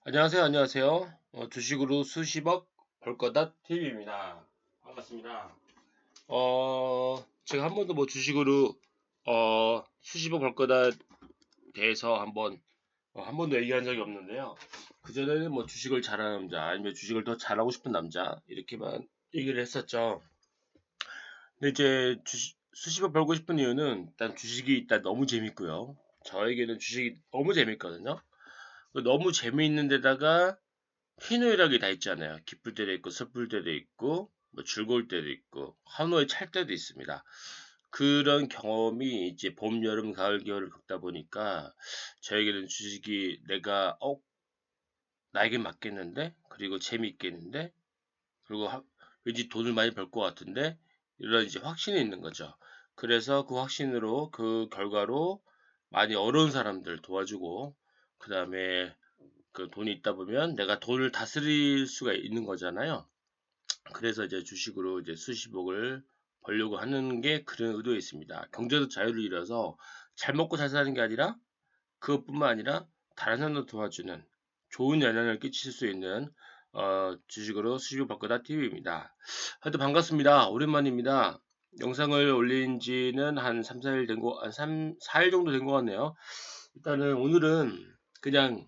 안녕하세요, 안녕하세요. 주식으로 수십억 벌 거다 TV입니다. 반갑습니다. 제가 한 번도 뭐 주식으로, 수십억 벌 거다 대해서 한 번도 얘기한 적이 없는데요. 그전에는 뭐 주식을 잘하는 남자, 아니면 주식을 더 잘하고 싶은 남자, 이렇게만 얘기를 했었죠. 근데 이제 수십억 벌고 싶은 이유는 일단 주식이 일단 너무 재밌고요. 저에게는 주식이 너무 재밌거든요. 너무 재미있는 데다가 희노애락이 다 있잖아요. 기쁠 때도 있고 슬플 때도 있고 뭐 즐거울 때도 있고 한호에 찰 때도 있습니다. 그런 경험이 이제 봄, 여름, 가을, 겨울을 겪다 보니까 저에게는 주식이 내가 나에게 맞겠는데 그리고 재미있겠는데 그리고 왠지 돈을 많이 벌 것 같은데 이런 이제 확신이 있는 거죠. 그래서 그 확신으로 그 결과로 많이 어려운 사람들 도와주고 그 다음에 그 돈이 있다 보면 내가 돈을 다스릴 수가 있는 거잖아요. 그래서 이제 주식으로 이제 수십억을 벌려고 하는 게 그런 의도에 있습니다. 경제적 자유를 잃어서 잘 먹고 잘 사는 게 아니라 그것뿐만 아니라 다른 사람도 도와주는 좋은 영향을 끼칠 수 있는 주식으로 수십억 벌 거다 TV입니다. 하여튼 반갑습니다. 오랜만입니다. 영상을 올린 지는 한 3, 4일 한 4일 정도 된 것 같네요. 일단은 오늘은 그냥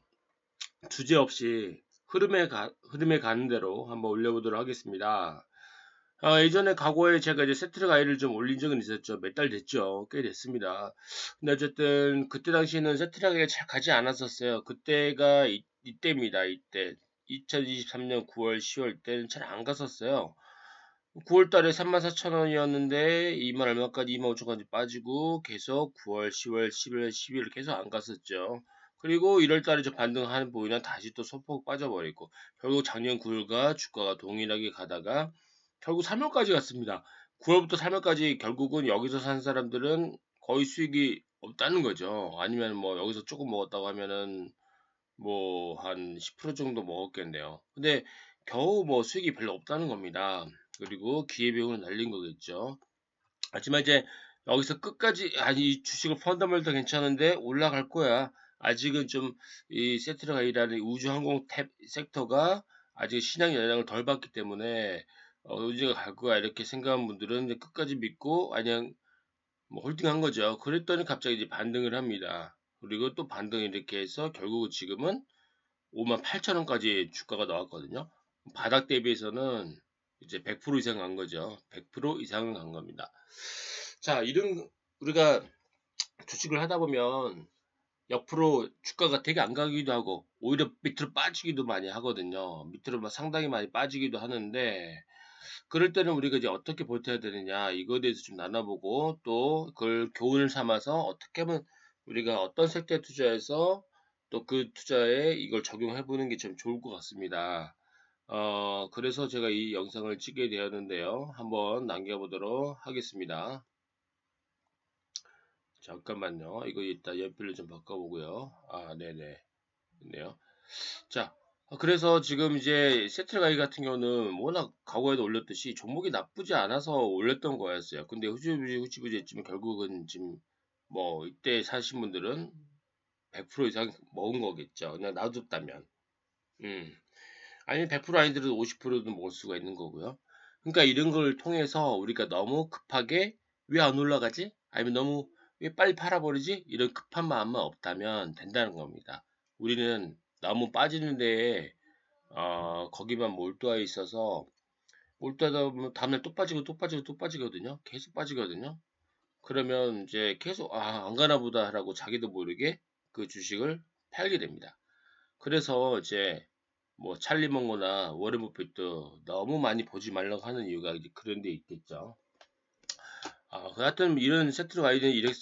주제 없이 흐름에 가는 대로 한번 올려보도록 하겠습니다. 예전에 과거에 제가 이제 세트를 가이드를 좀 올린 적은 있었죠. 몇 달 됐죠. 꽤 됐습니다. 근데 어쨌든 그때 당시에는 세트를 가이드가 잘 가지 않았었어요. 그때가 이때입니다. 이때. 2023년 9월, 10월 때는 잘 안 갔었어요. 9월 달에 34,000원이었는데 2만 얼마까지 2만 5천까지 빠지고 계속 9월, 10월, 11월, 12월 계속 안 갔었죠. 그리고 1월 달에 저 반등하는 보이나 다시 또 소폭 빠져버리고 결국 작년 9월과 주가가 동일하게 가다가 결국 3월까지 갔습니다. 9월부터 3월까지 결국은 여기서 산 사람들은 거의 수익이 없다는 거죠. 아니면 뭐 여기서 조금 먹었다고 하면은 뭐 한 10% 정도 먹었겠네요. 근데 겨우 뭐 수익이 별로 없다는 겁니다. 그리고 기회비용을 날린 거겠죠. 하지만 이제 여기서 끝까지 아니 주식을 펀더멘털 괜찮은데 올라갈 거야. 아직은 좀 이 세트라가이라는 우주항공 탭 섹터가 아직 시장 영향을 덜 받기 때문에 우주가 갈 거야 이렇게 생각한 분들은 이제 끝까지 믿고 그냥 뭐 홀딩한 거죠. 그랬더니 갑자기 이제 반등을 합니다. 그리고 또 반등 이렇게 해서 결국 지금은 58,000원까지 주가가 나왔거든요. 바닥 대비해서는 이제 100% 이상 간 거죠. 100% 이상은 간 겁니다. 자, 우리가 주식을 하다 보면 옆으로 주가가 되게 안 가기도 하고 오히려 밑으로 빠지기도 많이 하거든요. 밑으로 막 상당히 많이 빠지기도 하는데 그럴 때는 우리가 이제 어떻게 버텨야 되느냐 이거에 대해서 좀 나눠보고 또 그걸 교훈을 삼아서 어떻게 하면 우리가 어떤 섹터에 투자해서 또 그 투자에 이걸 적용해 보는 게 좀 좋을 것 같습니다. 그래서 제가 이 영상을 찍게 되었는데요. 한번 남겨보도록 하겠습니다. 잠깐만요. 이거 이따 연필로 좀 바꿔보고요. 네네. 있네요. 자, 그래서 지금 이제 세트가이 같은 경우는 워낙 과거에도 올렸듯이 종목이 나쁘지 않아서 올렸던 거였어요. 근데 후지부지 했지만 결국은 지금 뭐 이때 사신 분들은 100% 이상 먹은 거겠죠. 그냥 놔뒀다면. 음. 아니면 100% 아니더라도 50%도 먹을 수가 있는 거고요. 그러니까 이런 걸 통해서 우리가 너무 급하게 왜 안 올라가지? 아니면 너무 왜 빨리 팔아버리지? 이런 급한 마음만 없다면 된다는 겁니다. 우리는 너무 빠지는 데에 거기만 몰두해 있어서 몰두하다 보면 다음날 또 빠지고 또 빠지고 또 빠지거든요. 계속 빠지거든요. 그러면 이제 계속 안 가나 보다라고 자기도 모르게 그 주식을 팔게 됩니다. 그래서 이제 뭐 찰리 먼거나 워렌 버핏도 너무 많이 보지 말라고 하는 이유가 이제 그런 데 있겠죠. 하여튼 이런 세트로 가이드는 이렇게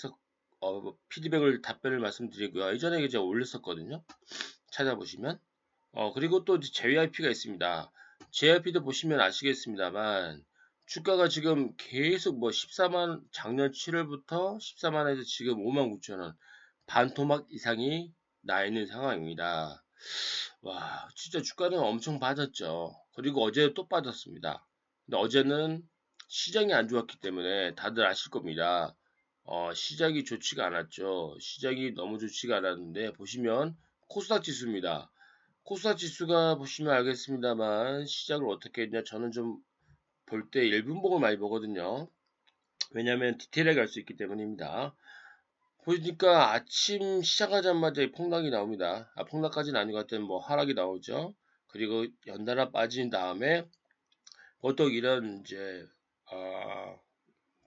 피드백을 답변을 말씀드리고요. 예전에 이제 올렸었거든요. 찾아보시면. 그리고 또 JYP가 있습니다. JYP도 보시면 아시겠습니다만 주가가 지금 계속 뭐 14만 작년 7월부터 14만에서 지금 5만 9천 원 반토막 이상이 나 있는 상황입니다. 와, 진짜 주가는 엄청 빠졌죠. 그리고 어제 또 빠졌습니다. 근데 어제는 시장이 안 좋았기 때문에 다들 아실 겁니다. 시작이 좋지가 않았죠. 시작이 너무 좋지가 않았는데 보시면 코스닥 지수입니다. 코스닥 지수가 보시면 알겠습니다만 시작을 어떻게 했냐. 저는 좀 볼 때 1분봉을 많이 보거든요. 왜냐하면 디테일하게 알 수 있기 때문입니다. 보니까 아침 시작하자마자 폭락이 나옵니다. 폭락까지는 아니고 하여튼 뭐 하락이 나오죠. 그리고 연달아 빠진 다음에 보통 이런 이제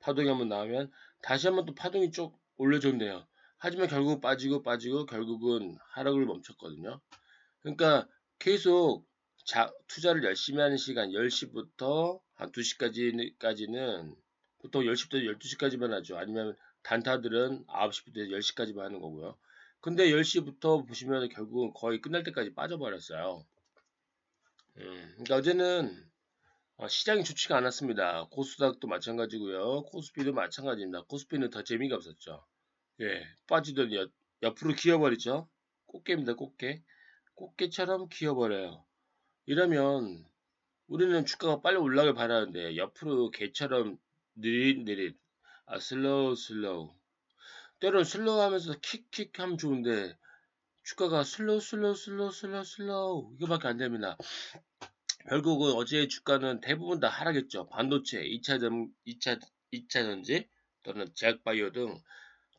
파동이 한번 나오면 다시 한번 또 파동이 쭉 올려줬네요. 하지만 결국 빠지고 결국은 하락을 멈췄거든요. 그러니까 계속 투자를 열심히 하는 시간 10시부터 한 2시까지는 보통 10시부터 12시까지만 하죠. 아니면 단타들은 9시부터 10시까지만 하는 거고요. 근데 10시부터 보시면 결국은 거의 끝날 때까지 빠져버렸어요. 그러니까 어제는 시장이 좋지가 않았습니다. 코스닥도 마찬가지고요. 코스피도 마찬가지입니다. 코스피는 더 재미가 없었죠. 예, 빠지더니 옆으로 기어버리죠. 꽃게입니다, 꽃게. 꽃게처럼 기어버려요. 이러면 우리는 주가가 빨리 올라가길 바라는데 옆으로 개처럼 느릿느릿 슬로우 때론 슬로우 하면서 킥킥 하면 좋은데 주가가 슬로우 이거밖에 안 됩니다. 결국은 어제 주가는 대부분 다 하락했죠. 반도체, 2차 전지 또는 제약바이오 등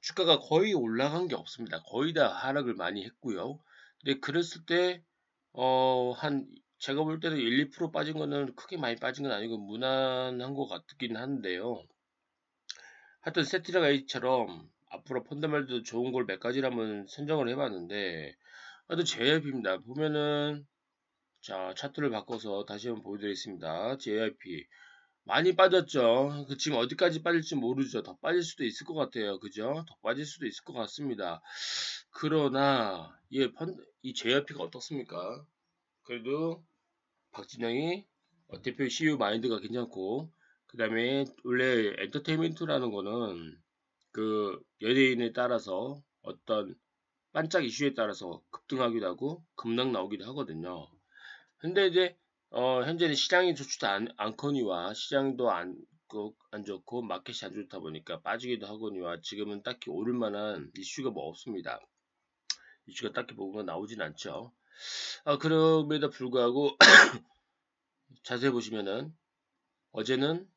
주가가 거의 올라간 게 없습니다. 거의 다 하락을 많이 했고요. 근데 그랬을 때 제가 볼 때는 1, 2% 빠진 거는 크게 많이 빠진 건 아니고 무난한 것 같긴 한데요. 하여튼 세트리가 A처럼 앞으로 펀더멘털도 좋은 걸 몇 가지를 한번 선정을 해봤는데 하여튼 JYP입니다. 보면은 자 차트를 바꿔서 다시 한번 보여드리겠습니다. JYP 많이 빠졌죠. 지금 어디까지 빠질지 모르죠. 더 빠질 수도 있을 것 같아요. 그죠? 더 빠질 수도 있을 것 같습니다. 그러나 이 JYP가 어떻습니까? 그래도 박진영이 대표 CEO 마인드가 괜찮고 그 다음에 원래 엔터테인먼트라는 거는 그 연예인에 따라서 어떤 반짝 이슈에 따라서 급등하기도 하고 급락 나오기도 하거든요. 근데 이제 현재는 시장이 좋지도 않거니와 시장도 안 좋고 마켓이 안 좋다 보니까 빠지기도 하거니와 지금은 딱히 오를 만한 이슈가 뭐 없습니다. 이슈가 딱히 뭐가 나오진 않죠. 그럼에도 불구하고 자세히 보시면은 어제는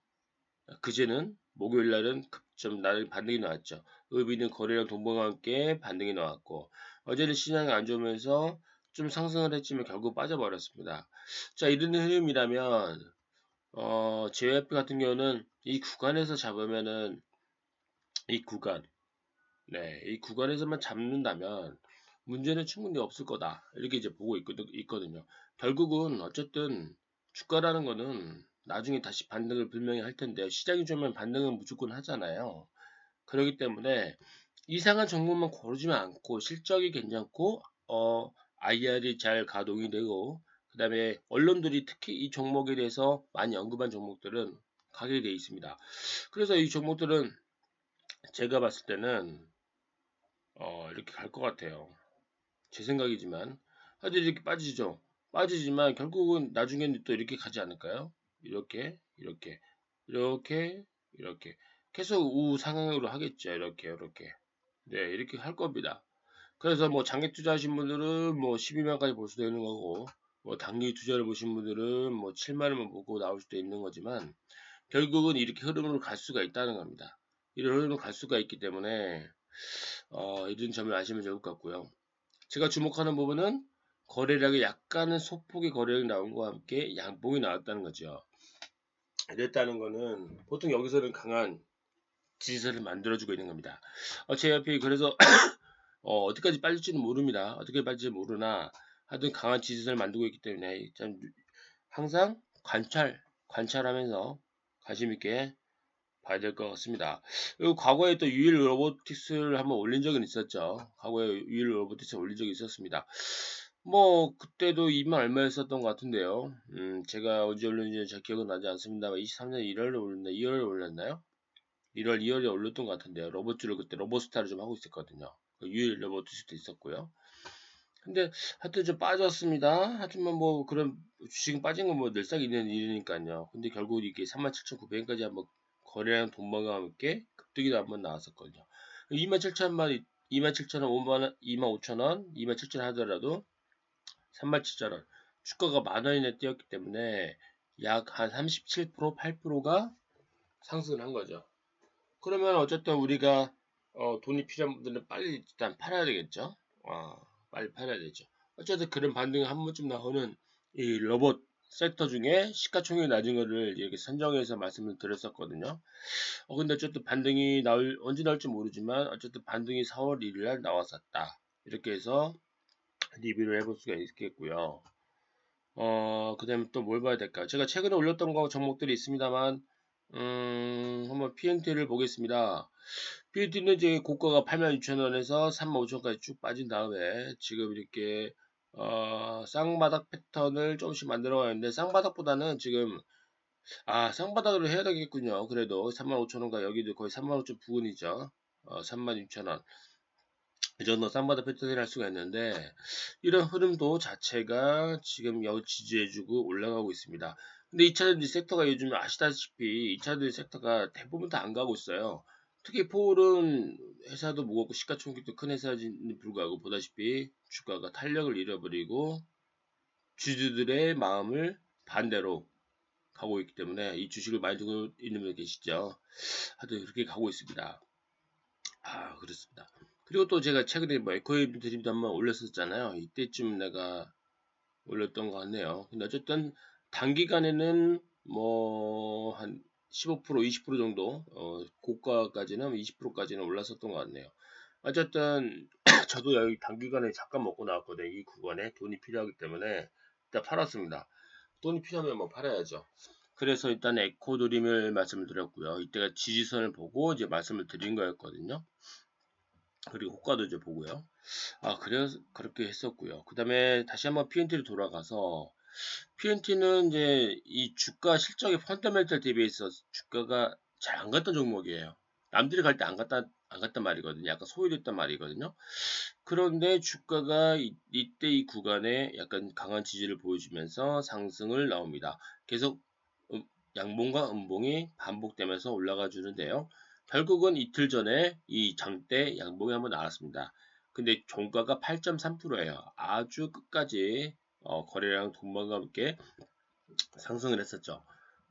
그제는 목요일 날은 급점 날 반등이 나왔죠. 의비는 거래량 동봉과 함께 반등이 나왔고 어제는 시장이 안 좋으면서 좀 상승을 했지만 결국 빠져버렸습니다. 자, 이런 흐름이라면 JYP 같은 경우는 이 구간에서 잡으면은 이 구간, 네, 이 구간에서만 잡는다면 문제는 충분히 없을 거다. 이렇게 이제 보고 있거든요. 결국은 어쨌든 주가라는 거는 나중에 다시 반등을 분명히 할 텐데 시장이 좋으면 반등은 무조건 하잖아요. 그렇기 때문에 이상한 종목만 고르지만 않고 실적이 괜찮고 IR이 잘 가동이 되고 그 다음에 언론들이 특히 이 종목에 대해서 많이 언급한 종목들은 가게 되어 있습니다. 그래서 이 종목들은 제가 봤을 때는 이렇게 갈 것 같아요. 제 생각이지만 하여튼 이렇게 빠지죠. 빠지지만 결국은 나중에는 또 이렇게 가지 않을까요? 이렇게 계속 우상향으로 하겠죠. 이렇게 네 이렇게 할 겁니다. 그래서 뭐 장기 투자하신 분들은 뭐 12만까지 볼 수도 있는 거고 뭐 단기 투자를 보신 분들은 뭐 7만원만 보고 나올 수도 있는 거지만 결국은 이렇게 흐름으로 갈 수가 있다는 겁니다. 이런 흐름으로 갈 수가 있기 때문에 이런 점을 아시면 좋을 것 같고요. 제가 주목하는 부분은 거래량이 약간은 소폭의 거래량이 나온 것과 함께 양봉이 나왔다는 거죠. 이랬다는 거는 보통 여기서는 강한 지지선을 만들어주고 있는 겁니다. JYP 그래서 어디까지 빠질지는 모릅니다. 어떻게 빠질지 모르나 하여튼 강한 지지선을 만들고 있기 때문에 참 항상 관찰하면서 관심 있게 봐야 될 것 같습니다. 그리고 과거에 또 유일 로보틱스를 한번 올린 적은 있었죠. 과거에 유일 로보틱스 올린 적이 있었습니다. 뭐 그때도 2만 얼마였었던 것 같은데요. 제가 언제 올렸는지 잘 기억은 나지 않습니다만 23년 1월에 올렸나 2월에 올렸나요? 2월에 올렸던 것 같은데요. 로봇주를 그때 로봇스타를 좀 하고 있었거든요. 유일 로보틱스도 있었고요. 근데 하여튼 좀 빠졌습니다. 하지만 뭐 그런 주식은 빠진 건 뭐 늘상 있는 일이니까요. 근데 결국 이게 37,900원까지 한번 거래량 동반과 함께 급등이 한번 나왔었거든요. 27,000원, 5만원, 25,000원, 27,000원 하더라도 37,000원. 주가가 만원 이내 뛰었기 때문에 약 한 37%, 8%가 상승을 한 거죠. 그러면 어쨌든 우리가 돈이 필요한 분들은 빨리 일단 팔아야 되겠죠. 빨리 팔아야 되죠. 어쨌든 그런 반등이 한 번쯤 나오는 이 로봇 섹터 중에 시가총액이 낮은 거를 이렇게 선정해서 말씀을 드렸었거든요. 근데 어쨌든 반등이 언제 나올지 모르지만 어쨌든 반등이 4월 1일 날 나왔었다. 이렇게 해서 리뷰를 해볼 수가 있겠고요. 그 다음에 또 뭘 봐야 될까? 제가 최근에 올렸던 거 종목들이 있습니다만, 한번 PNT를 보겠습니다. PNT는 이제 고가가 86,000원에서 35,000원까지 쭉 빠진 다음에 지금 이렇게, 쌍바닥 패턴을 조금씩 만들어 가는데, 쌍바닥보다는 지금, 쌍바닥으로 해야 되겠군요. 그래도 35,000원과 여기도 거의 35,000원 부근이죠. 36,000원. 이 정도 쌍바닥 패턴을 할 수가 있는데 이런 흐름도 자체가 지금 여기 지지해주고 올라가고 있습니다. 근데 2차전지 섹터가 요즘 아시다시피 2차전지 섹터가 대부분 다 안 가고 있어요. 특히 포올은 회사도 무겁고 시가총액도 큰 회사인데 불구하고 보다시피 주가가 탄력을 잃어버리고 주주들의 마음을 반대로 가고 있기 때문에 이 주식을 많이 두고 있는 분들 계시죠. 하여튼 그렇게 가고 있습니다. 그렇습니다. 그리고 또 제가 최근에 뭐 에코웨이브 드림도 한번 올렸었잖아요. 이때쯤 내가 올렸던 것 같네요. 근데 어쨌든 단기간에는 뭐 한 15%, 20% 정도, 고가까지는 20%까지는 올랐었던 것 같네요. 어쨌든 저도 여기 단기간에 잠깐 먹고 나왔거든요. 이 구간에 돈이 필요하기 때문에 일단 팔았습니다. 돈이 필요하면 뭐 팔아야죠. 그래서 일단 에코드림을 말씀을 드렸고요. 이때가 지지선을 보고 이제 말씀을 드린 거였거든요. 그리고 호가도 이제 보고요. 그래서 그렇게 했었고요. 그 다음에 다시 한번 PNT로 돌아가서 PNT는 이제 이 주가 실적의 펀더멘털 대비해서 주가가 잘 안 갔던 종목이에요. 남들이 갈 때 안 갔단 말이거든요. 약간 소외됐단 말이거든요. 그런데 주가가 이때 이 구간에 약간 강한 지지를 보여주면서 상승을 나옵니다. 계속 양봉과 음봉이 반복되면서 올라가 주는데요. 결국은 이틀 전에 이 장대 양봉이 한번 나왔습니다. 근데 종가가 8.3%예요. 아주 끝까지 거래량 동반과 함께 상승을 했었죠.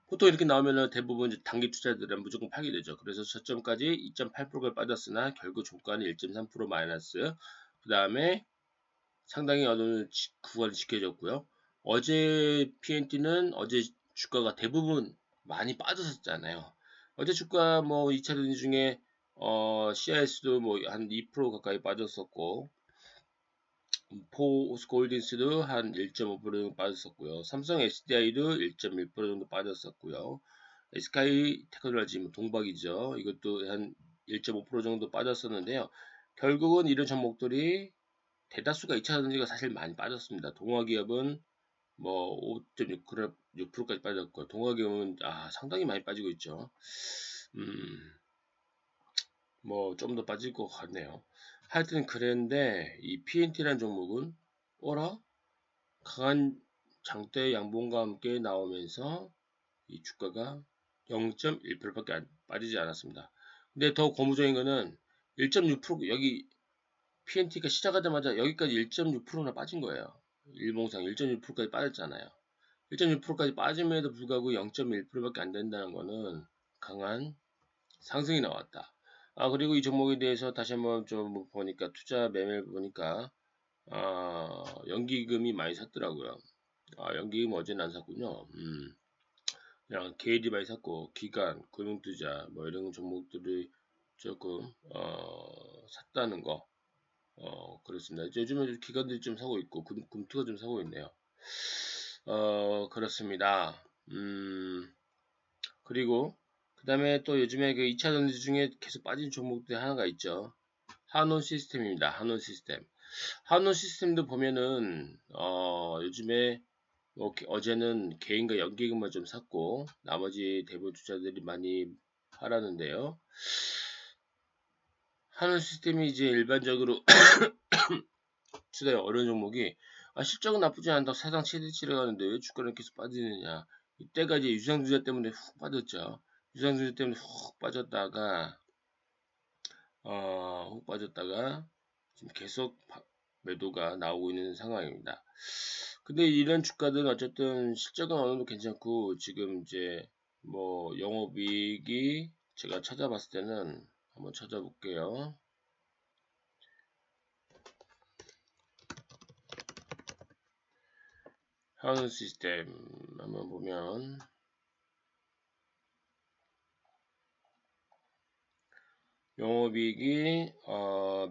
보통 이렇게 나오면은 대부분 단기 투자들은 무조건 팔게 되죠. 그래서 저점까지 2.8%가 빠졌으나 결국 종가는 1.3% 마이너스. 그 다음에 상당히 어느 구간을 지켜줬고요. 어제 PNT는 어제 주가가 대부분 많이 빠졌었잖아요. 어제 주가 뭐 2차 전지 중에 CIS도 뭐 한 2% 가까이 빠졌었고 포스코홀딩스도 한 1.5% 정도 빠졌었고요. 삼성 SDI도 1.1% 정도 빠졌었고요. SK 테크놀로지 뭐 동박이죠. 이것도 한 1.5% 정도 빠졌었는데요. 결국은 이런 종목들이 대다수가 2차 전지가 사실 많이 빠졌습니다. 동화기업은 뭐 5.6%까지 빠졌고 동화기업은 상당히 많이 빠지고 있죠. 뭐 좀 더 빠질 것 같네요. 하여튼 그랬는데 이 PNT라는 종목은 강한 장대 양봉과 함께 나오면서 이 주가가 0.1%밖에 빠지지 않았습니다. 근데 더 고무적인 거는 1.6% 여기 PNT가 시작하자마자 여기까지 1.6%나 빠진 거예요. 일봉상 1.6%까지 빠졌잖아요. 1.6%까지 빠짐에도 불구하고 0.1%밖에 안 된다는 거는 강한 상승이 나왔다. 그리고 이 종목에 대해서 다시 한번 좀 보니까 투자 매매를 보니까 연기금이 많이 샀더라고요. 연기금 어제는 안 샀군요. 그냥 개인이 많이 샀고 기관, 금융투자 뭐 이런 종목들이 조금 샀다는 거. 그렇습니다. 요즘에 기관들이 좀 사고 있고 금투가 좀 사고 있네요. 그렇습니다. 그리고 그 다음에 또 요즘에 그 2차 전지 중에 계속 빠진 종목들이 하나가 있죠. 한온 시스템입니다. 한온 시스템. 한온 시스템도 보면은 요즘에 뭐 어제는 개인과 연기금만 좀 샀고 나머지 대부분 투자들이 많이 팔았는데요. 한온 시스템이 이제 일반적으로 투자에 어려운 종목이 실적은 나쁘지 않다 사상 최대치를 가는데 왜 주가는 계속 빠지느냐. 이때가 이제 유상증자 때문에 훅 빠졌죠. 유상증자 때문에 훅 빠졌다가 지금 계속 매도가 나오고 있는 상황입니다. 근데 이런 주가들은 어쨌든 실적은 어느 정도 괜찮고 지금 이제 뭐 영업이익이 제가 찾아봤을 때는 한번 찾아볼게요. 하운 시스템 한번 보면 영업이익이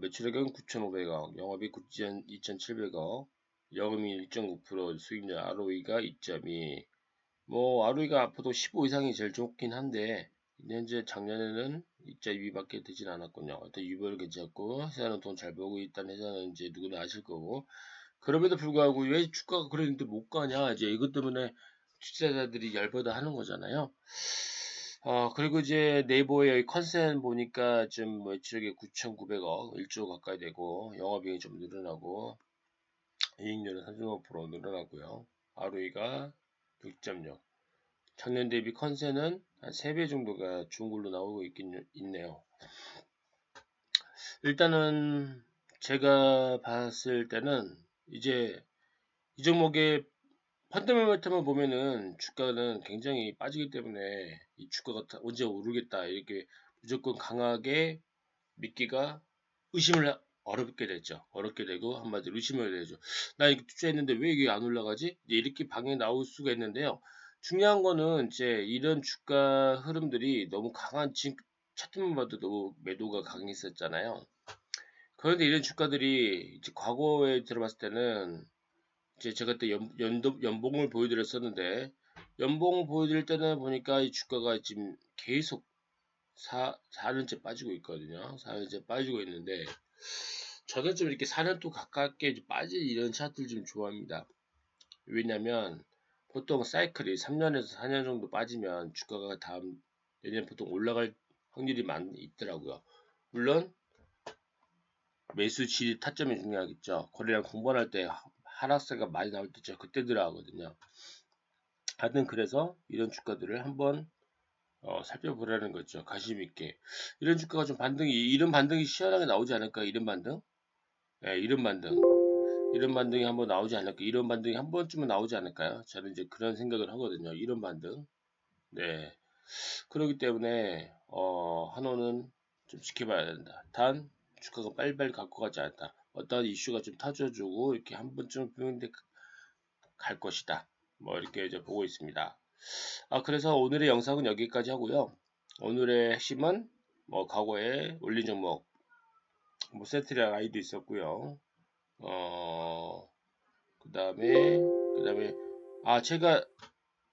매출액은 9,500억, 영업이익 2,700억, 영업이익 1.9%, 수익률 ROE가 2.2. 뭐 ROE가 앞으로 15 이상이 제일 좋긴 한데 현재 작년에는 2.2밖에 되진 않았군요. 일단 유보를 괜찮고 회사는 돈 잘 벌고 있다는 회사는 이제 누구나 아실 거고 그럼에도 불구하고 왜 주가가 그랬는데 못 가냐 이제 이것 때문에 투자자들이 열받아 하는 거잖아요. 그리고 이제 네이버의 컨센 보니까 지금 매출액이 9,900억, 1조 가까이 되고, 영업이익이 좀 늘어나고, 이익률은 35% 늘어나고요. ROE가 6.6. 작년 대비 컨센은 한 3배 정도가 좋은 걸로 나오고 있긴 있네요. 일단은 제가 봤을 때는 이제 이 종목의 펀더멘털만 보면은 주가는 굉장히 빠지기 때문에 이 주가가 언제 오르겠다 이렇게 무조건 강하게 믿기가 의심을 어렵게 되죠. 어렵게 되고 한마디로 의심을 되죠. 나 이렇게 투자했는데 왜 이게 안 올라가지? 이렇게 방에 나올 수가 있는데요. 중요한 거는 이제 이런 주가 흐름들이 너무 강한 지금 차트만 봐도 너무 매도가 강했었잖아요. 그런데 이런 주가들이 이제 과거에 들어봤을 때는 이제 제가 그때 연봉을 보여드렸었는데 연봉을 보여드릴 때는 보니까 이 주가가 지금 계속 4년째 빠지고 있거든요. 4년째 빠지고 있는데 저는 좀 이렇게 4년 또 가깝게 빠질 이런 차트를 좀 좋아합니다. 왜냐면 보통 사이클이 3년에서 4년 정도 빠지면 주가가 다음 내년 보통 올라갈 확률이 많이 있더라고요. 물론 매수 질이 타점이 중요하겠죠. 거래량 공부할 때 하락세가 많이 나올 때죠. 그때 들어가거든요. 하여튼 그래서 이런 주가들을 한번 살펴보라는 거죠. 관심 있게. 이런 주가가 좀 이런 반등이 시원하게 나오지 않을까? 이런 반등? 네, 이런 반등이 한번 나오지 않을까? 이런 반등이 한 번쯤은 나오지 않을까요? 저는 이제 그런 생각을 하거든요. 이런 반등. 네. 그렇기 때문에, 한호는 좀 지켜봐야 된다. 단, 주가가 빨리빨리 갖고 가지 않다. 어떤 이슈가 좀 터져주고, 이렇게 한 번쯤 갈 것이다. 뭐, 이렇게 이제 보고 있습니다. 그래서 오늘의 영상은 여기까지 하고요. 오늘의 핵심은 뭐 과거에 올린 종목 뭐 세트리아 아이도 있었고요. 그다음에 제가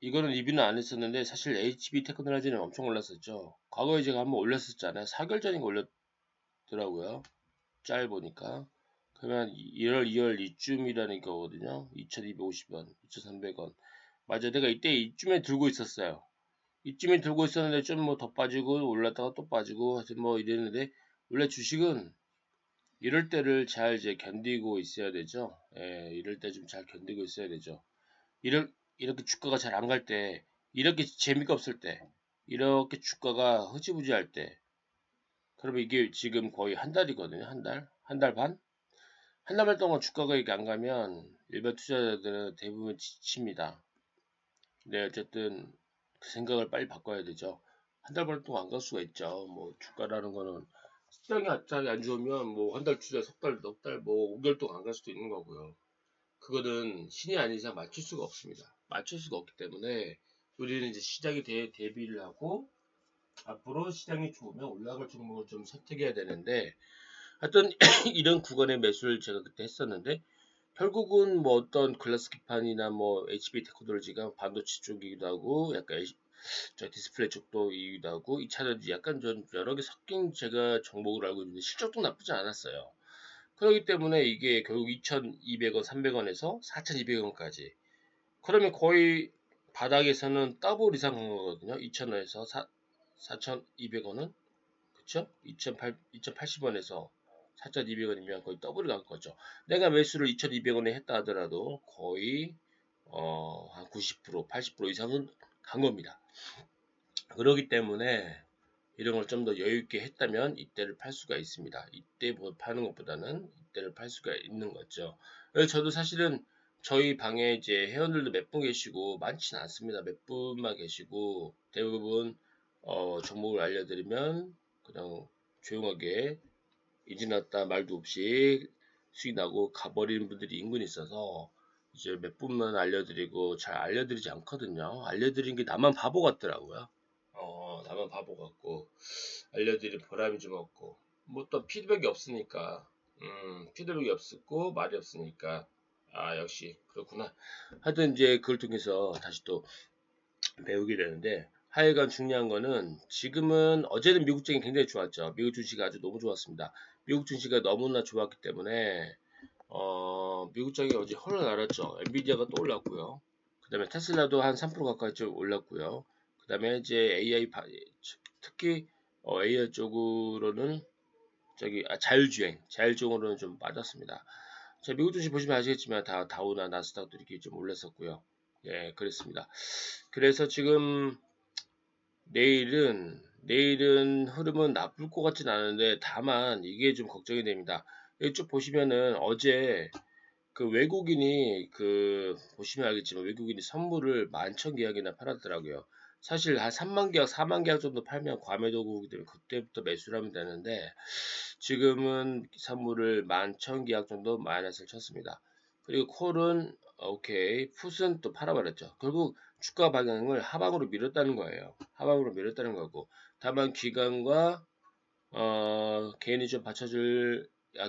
이거는 리뷰는 안 했었는데 사실 HB 테크놀로지는 엄청 올랐었죠. 과거에 제가 한번 올렸었잖아요. 4개월 전인가 올렸더라고요. 짤 보니까. 그러면 1월, 2월 이쯤이라는 거거든요. 2250원, 2300원. 맞아, 내가 이때 이쯤에 들고 있었어요. 이쯤에 들고 있었는데 좀 뭐 더 빠지고 올랐다가 또 빠지고 하여튼 뭐 이랬는데 원래 주식은 이럴 때를 잘 이제 견디고 있어야 되죠. 예, 이럴 때 좀 잘 견디고 있어야 되죠. 이렇게 주가가 잘 안 갈 때, 이렇게 재미가 없을 때, 이렇게 주가가 흐지부지할 때, 그러면 이게 지금 거의 한 달이거든요. 한 달? 한 달 반? 한 달 반 동안 주가가 이렇게 안 가면 일반 투자자들은 대부분 지칩니다. 네, 어쨌든 그 생각을 빨리 바꿔야 되죠. 한 달 반 동안 안 갈 수가 있죠. 뭐 주가라는 거는 시장이 갑자기 안 좋으면 뭐 한 달, 두 달, 석 달, 넉 달, 뭐 5개월 동안 안 갈 수도 있는 거고요. 그거는 신이 아닌 이상 맞출 수가 없습니다. 맞출 수가 없기 때문에 우리는 이제 시장에 대해 대비를 하고 앞으로 시장이 좋으면 올라갈 종목을 좀 선택해야 되는데 하여튼 이런 구간의 매수를 제가 그때 했었는데 결국은 뭐 어떤 글라스 기판이나 뭐 HB 테크놀로지가 반도체 쪽이기도 하고 약간 저 디스플레이 쪽도이기도 하고 이 차는 약간 좀 여러 개 섞인 제가 정보를 알고 있는데 실적도 나쁘지 않았어요. 그렇기 때문에 이게 결국 2,200원, 300원에서 4,200원까지. 그러면 거의 바닥에서는 더블 이상 간 거거든요. 2,000원에서 4,200원은 그쵸? 2,080원에서 4,200원이면 거의 더블이 간 거죠. 내가 매수를 2,200원에 했다 하더라도 거의 한 90%, 80% 이상은 간 겁니다. 그렇기 때문에 이런 걸 좀 더 여유 있게 했다면 이때를 팔 수가 있습니다. 이때 파는 것보다는 가격대를 팔 수가 있는 거죠. 그래서 저도 사실은 저희 방에 이제 회원들도 몇 분 계시고 많지는 않습니다. 몇 분만 계시고 대부분 종목을 알려드리면 그냥 조용하게 이지났다 말도 없이 수익 나고 가버리는 분들이 인근에 있어서 이제 몇 분만 알려드리고 잘 알려드리지 않거든요. 알려드린 게 나만 바보 같더라고요. 나만 바보 같고 알려드릴 보람이 좀 없고 뭐 또 피드백이 없으니까 피드백이 없었고 말이 없으니까 아 역시 그렇구나. 하여튼 이제 그걸 통해서 다시 또 배우게 되는데 하여간 중요한 거는 지금은 어제는 미국장이 굉장히 좋았죠. 미국 주식이 아주 너무 좋았습니다. 미국 주식이 너무나 좋았기 때문에 미국장이 어제 헐렁 날았죠. 엔비디아가 또 올랐고요. 그 다음에 테슬라도 한 3% 가까이 좀 올랐고요. 그 다음에 이제 AI 특히 AI 쪽으로는 자율주행으로는 좀 빠졌습니다. 자, 미국 주식 보시면 아시겠지만 다 다우나 나스닥도 이렇게 좀 올랐었고요. 예, 그랬습니다. 그래서 지금 내일은 흐름은 나쁠 것 같진 않은데 다만 이게 좀 걱정이 됩니다. 이쪽 보시면은 어제 그 외국인이 보시면 알겠지만 외국인이 선물을 11,000계약이나 팔았더라고요. 사실 한 3만 계약, 4만 계약 정도 팔면 과매도국이기 때문에 그때부터 매수를 하면 되는데 지금은 선물을 11,000계약 정도 마이너스를 쳤습니다. 그리고 콜은 오케이, 풋은 또 팔아버렸죠. 결국 주가 방향을 하방으로 밀었다는 거예요. 하방으로 밀었다는 거고 다만 기관과 개인이 좀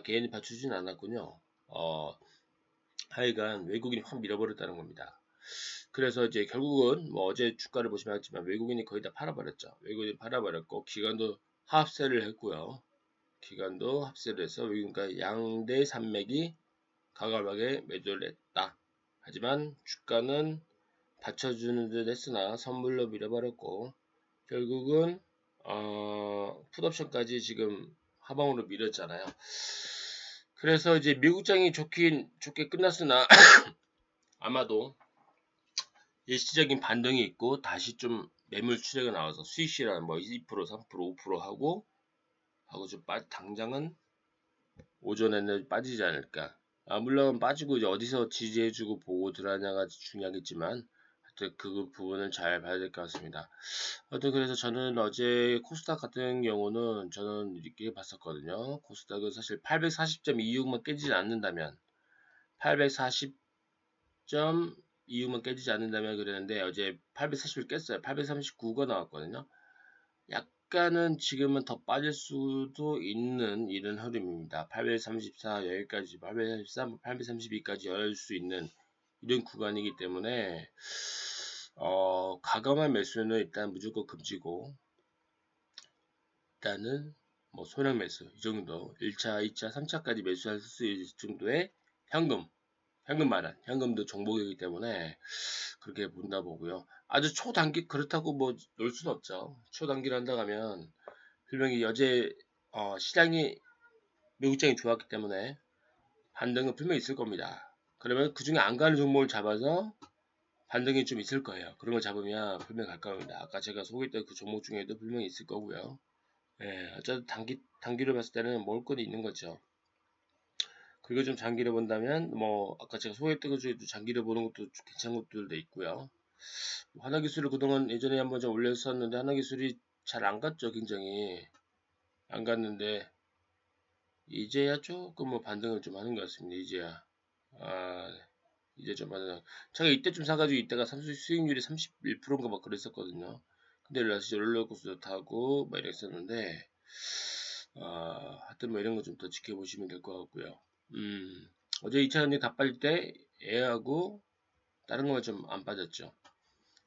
개인이 받쳐주진 않았군요. 하여간 외국인이 확 밀어버렸다는 겁니다. 그래서 이제 결국은 뭐 어제 주가를 보시면 알겠지만 외국인이 거의 다 팔아버렸죠. 외국인이 팔아버렸고 기관도 합세를 했고요. 기관도 합세를 해서 외국인과 양대 산맥이 과감하게 매도를 했다. 하지만 주가는 받쳐주는 듯 했으나 선물로 밀어버렸고 결국은 풋옵션까지 지금 하방으로 밀었잖아요. 그래서 이제 미국장이 좋게 끝났으나 아마도 일시적인 반등이 있고 다시 좀 매물 추세가 나와서 수익실한 뭐 2%, 3%, 5% 하고 좀 당장은 오전에는 빠지지 않을까. 물론 빠지고 이제 어디서 지지해주고 보고 들어가냐가 중요하겠지만 하여튼 그 부분을 잘 봐야 될 것 같습니다. 하여튼 그래서 저는 어제 코스닥 같은 경우는 저는 이렇게 봤었거든요. 코스닥은 사실 840.26만 깨지지 않는다면 840.26만 깨지지 않는다면 그랬는데 어제 840을 깼어요. 839가 나왔거든요. 약간은 지금은 더 빠질 수도 있는 이런 흐름입니다. 834 여기까지 833, 832까지 열릴 수 있는 이런 구간이기 때문에 과감한 매수는 일단 무조건 금지고 일단은 뭐 소량 매수 이 정도 1차, 2차, 3차까지 매수할 수 있을 정도의 현금 마련, 현금도 종목이기 때문에 그렇게 본다 보고요. 아주 초단기 그렇다고 뭐 놀 수는 없죠. 초단기를 한다 하면 분명히 어제 시장이 미국장이 좋았기 때문에 반등은 분명히 있을 겁니다. 그러면 그 중에 안 가는 종목을 잡아서 반등이 좀 있을 거예요. 그런 걸 잡으면 분명히 갈 겁니다. 아까 제가 소개했던 그 종목 중에도 분명히 있을 거고요. 예, 어쨌든 단기로 봤을 때는 먹을 건 있는 거죠. 그리고 좀 장기로 본다면 뭐 아까 제가 소개했던 것 중에도 장기로 보는 것도 괜찮은 것들도 있고요. 하나기술을 그동안 예전에 한번 좀 올렸었는데 하나기술이 잘 안 갔죠. 굉장히 안 갔는데 이제야 조금 뭐 반등을 좀 하는 것 같습니다. 이제야 이제 좀 반등. 제가 이때쯤 사가지고 이때가 수익률이 31%인가 막 그랬었거든요. 근데 롤러코스터 타고 막 이랬었는데 하여튼 뭐 이런 거 좀 더 지켜보시면 될 것 같고요. 어제 2차 전지 다 빠질 때 얘하고 다른 거는 좀 안 빠졌죠.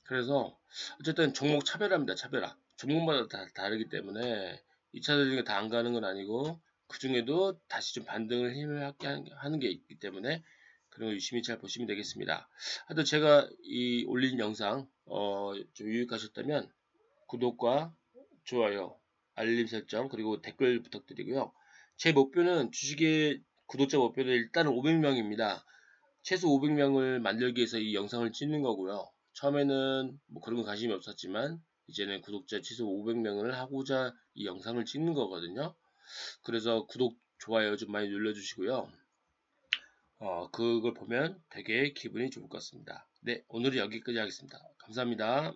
그래서 어쨌든 종목 차별화입니다. 차별화. 종목마다 다 다르기 때문에 2차 전지가 다 안 가는 건 아니고 그 중에도 다시 좀 반등을 힘을 하게 하는 게 있기 때문에 그런 거 유심히 잘 보시면 되겠습니다. 하여튼 제가 이 올린 영상 좀 유익하셨다면 구독과 좋아요, 알림 설정 그리고 댓글 부탁드리고요. 제 목표는 주식의 구독자 목표는 일단은 500명입니다. 최소 500명을 만들기 위해서 이 영상을 찍는 거고요. 처음에는 뭐 그런 거 관심이 없었지만 이제는 구독자 최소 500명을 하고자 이 영상을 찍는 거거든요. 그래서 구독, 좋아요 좀 많이 눌러주시고요. 그걸 보면 되게 기분이 좋을 것 같습니다. 네, 오늘은 여기까지 하겠습니다. 감사합니다.